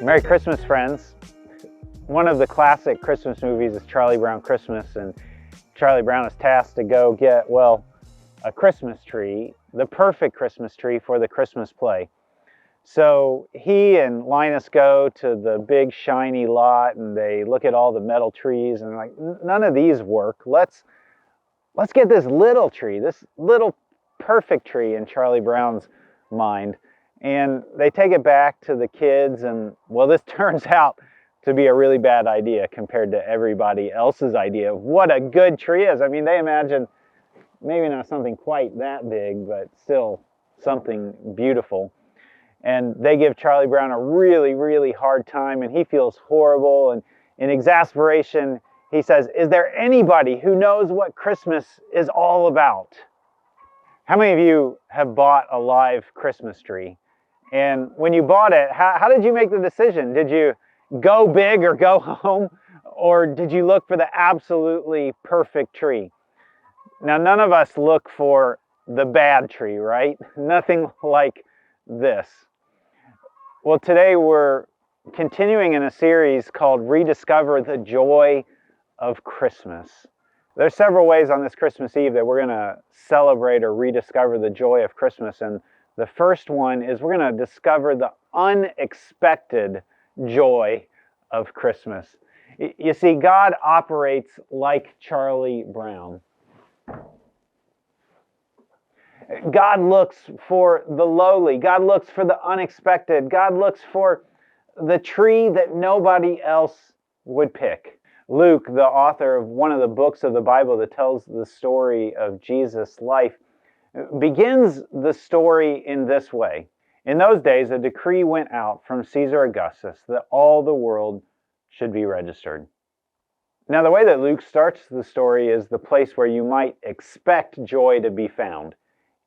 Merry Christmas, friends. One of the classic Christmas movies is Charlie Brown Christmas, and Charlie Brown is tasked to go get, well, a Christmas tree, the perfect Christmas tree for the Christmas play. So he and Linus go to the big shiny lot and they look at all the metal trees and they're like, none of these work. Let's get this little tree, this little perfect tree in Charlie Brown's mind. And they take it back to the kids, and well, this turns out to be a really bad idea compared to everybody else's idea of what a good tree is. I mean, they imagine maybe not something quite that big, but still something beautiful. And they give Charlie Brown a really, really hard time, and he feels horrible. And in exasperation, he says, "Is there anybody who knows what Christmas is all about?" How many of you have bought a live Christmas tree? And when you bought it, how did you make the decision? Did you go big or go home? Or did you look for the absolutely perfect tree? Now, none of us look for the bad tree, right? Nothing like this. Well, today we're continuing in a series called Rediscover the Joy of Christmas. There's several ways on this Christmas Eve that we're going to celebrate or rediscover the joy of Christmas. And the first one is we're going to discover the unexpected joy of Christmas. You see, God operates like Charlie Brown. God looks for the lowly. God looks for the unexpected. God looks for the tree that nobody else would pick. Luke, the author of one of the books of the Bible that tells the story of Jesus' life, begins the story in this way. In those days, a decree went out from Caesar Augustus that all the world should be registered. Now, the way that Luke starts the story is the place where you might expect joy to be found,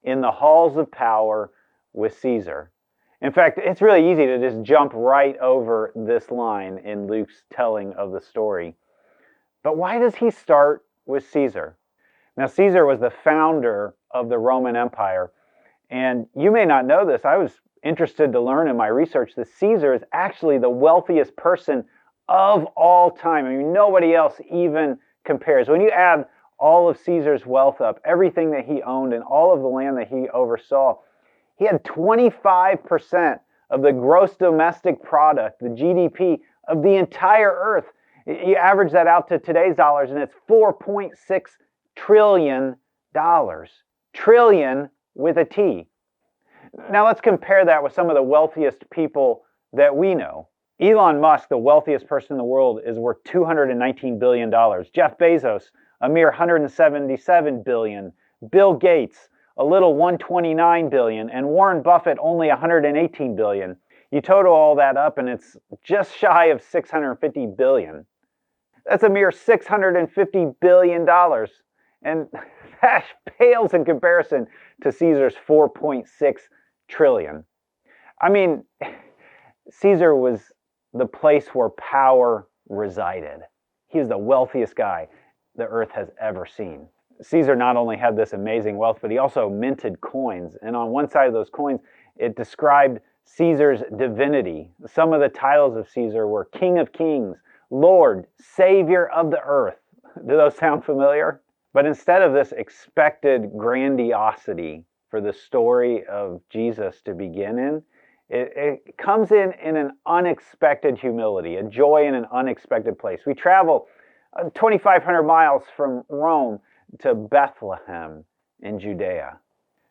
in the halls of power with Caesar. In fact, it's really easy to just jump right over this line in Luke's telling of the story. But why does he start with Caesar? Now, Caesar was the founder of the Roman Empire. And you may not know this. I was interested to learn in my research that Caesar is actually the wealthiest person of all time. I mean, nobody else even compares. When you add all of Caesar's wealth up, everything that he owned and all of the land that he oversaw, he had 25% of the gross domestic product, the GDP of the entire earth. You average that out to today's dollars, and it's $4.6 trillion. Trillion with a T. Now let's compare that with some of the wealthiest people that we know. Elon Musk, the wealthiest person in the world, is worth $219 billion. Jeff Bezos, a mere $177 billion. Bill Gates, a little $129 billion. And Warren Buffett, only $118 billion. You total all that up and it's just shy of $650 billion. That's a mere $650 billion. And that pales in comparison to Caesar's $4.6 trillion. I mean, Caesar was the place where power resided. He was the wealthiest guy the earth has ever seen. Caesar not only had this amazing wealth, but he also minted coins. And on one side of those coins, it described Caesar's divinity. Some of the titles of Caesar were King of Kings, Lord, Savior of the earth. Do those sound familiar? But instead of this expected grandiosity for the story of Jesus to begin in, it comes in an unexpected humility, a joy in an unexpected place. We travel 2,500 miles from Rome to Bethlehem in Judea.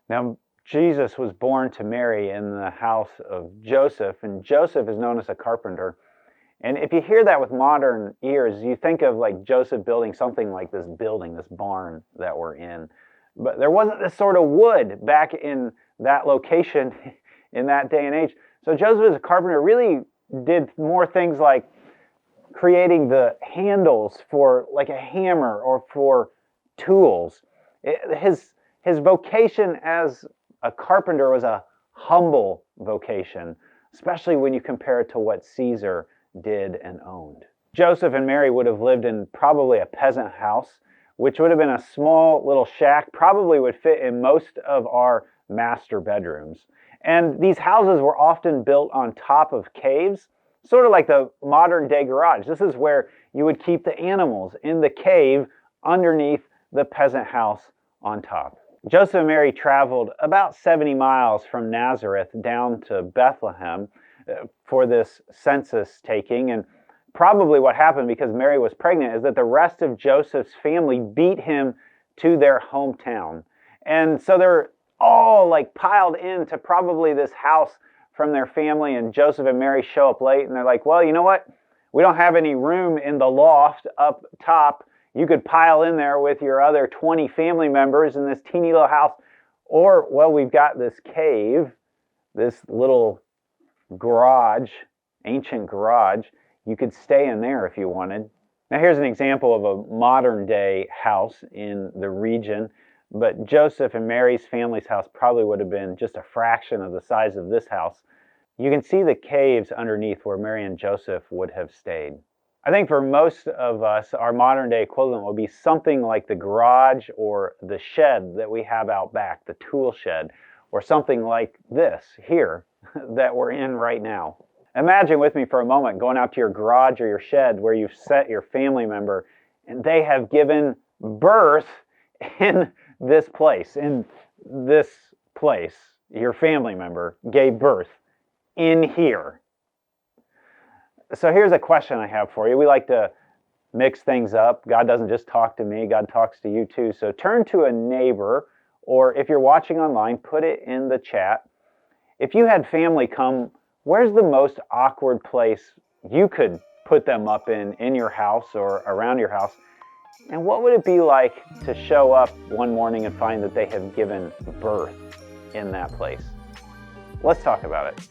Now, Jesus was born to Mary in the house of Joseph, and Joseph is known as a carpenter. And if you hear that with modern ears, you think of like Joseph building something like this building, this barn that we're in. But there wasn't this sort of wood back in that location in that day and age. So Joseph as a carpenter really did more things like creating the handles for like a hammer or for tools. His vocation as a carpenter was a humble vocation, especially when you compare it to what Caesar did and owned. Joseph and Mary would have lived in probably a peasant house, which would have been a small little shack, probably would fit in most of our master bedrooms. And these houses were often built on top of caves, Sort of like the modern day garage. This is where you would keep the animals, in the cave underneath the peasant house on top. Joseph and Mary traveled about 70 miles from Nazareth down to Bethlehem for this census taking. And probably what happened, because Mary was pregnant, is that the rest of Joseph's family beat him to their hometown. And so they're all like piled into probably this house from their family, and Joseph and Mary show up late, and they're like, well, you know what? We don't have any room in the loft up top. You could pile in there with your other 20 family members in this teeny little house. Or, well, we've got this cave, this little garage, ancient garage. You could stay in there if you wanted. Now here's an example of a modern day house in the region, but Joseph and Mary's family's house probably would have been just a fraction of the size of this house. You can see the caves underneath where Mary and Joseph would have stayed. I think for most of us, our modern day equivalent would be something like the garage or the shed that we have out back, the tool shed, or something like this here that we're in right now. Imagine with me for a moment going out to your garage or your shed where you've set your family member and they have given birth in this place. In this place, your family member gave birth in here. So here's a question I have for you. We like to mix things up. God doesn't just talk to me, God talks to you too. So turn to a neighbor, or if you're watching online, put it in the chat. If you had family come, where's the most awkward place you could put them up in your house or around your house? And what would it be like to show up one morning and find that they have given birth in that place? Let's talk about it.